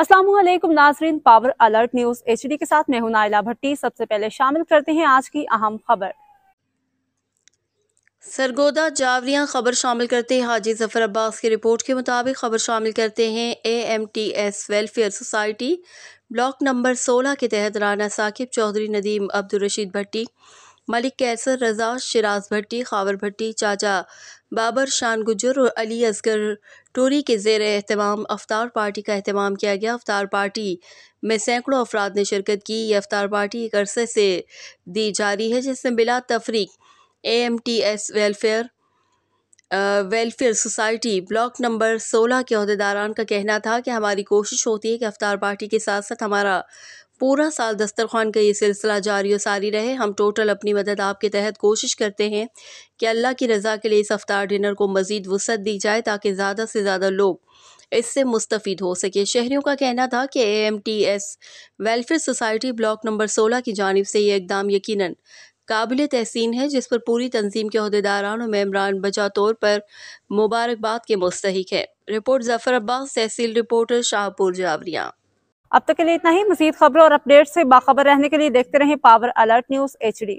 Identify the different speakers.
Speaker 1: अस्सलाम वालेकुम नाजरीन, पावर अलर्ट न्यूज HD के साथ मैं हूं नाइला भट्टी। सबसे पहले शामिल करते हैं आज की अहम खबर।
Speaker 2: सरगोदा जावरियां खबर शामिल करते हैं हाजी जफर अब्बास की रिपोर्ट के मुताबिक खबर शामिल करते हैं AMTS welfare society block number 16 के तहत राना साकिब चौधरी, नदीम अब्दुल रशीद भट्टी, मलिक कैसर रजा, शिराज भट्टी, खावर भट्टी, चाचा बाबर शान गुजर और अली असगर टोरी के ज़ेर एहतमाम अफ्तार पार्टी का एहतमाम किया गया। अफ्तार पार्टी में सैकड़ों अफराद ने शिरकत की। ये अफ्तार पार्टी एक अरसे से दी जारी है, जिसमें बिला तफरीक AMTS welfare society block number 16 के अहदेदारान का कहना था कि हमारी कोशिश होती है कि अफ्तार पार्टी के साथ साथ हमारा पूरा साल दस्तरखान का ये सिलसिला जारी और सारी रहे। हम टोटल अपनी मदद आपके तहत कोशिश करते हैं कि अल्लाह की रज़ा के लिए इस अफ्तार डिनर को मज़ीद वुसअत दी जाए ताकि ज़्यादा से ज़्यादा लोग इससे मुस्तफ़ीद हो सके। शहरियों का कहना था कि AMTS welfare society block number 16 की जानिब से ये इक़दाम यकीनन काबिल तहसीन है, जिस पर पूरी तंजीम के अहदेदारान और मेम्बरान बजा तौर पर मुबारकबाद के मुस्तहिक है। रिपोर्ट जफर अब्बास, तहसील रिपोर्टर, शाहपुर जावरियां।
Speaker 1: अब तक के लिए इतना ही। मज़ीद खबरों और अपडेट से बाखबर रहने के लिए देखते रहें पावर अलर्ट न्यूज HD।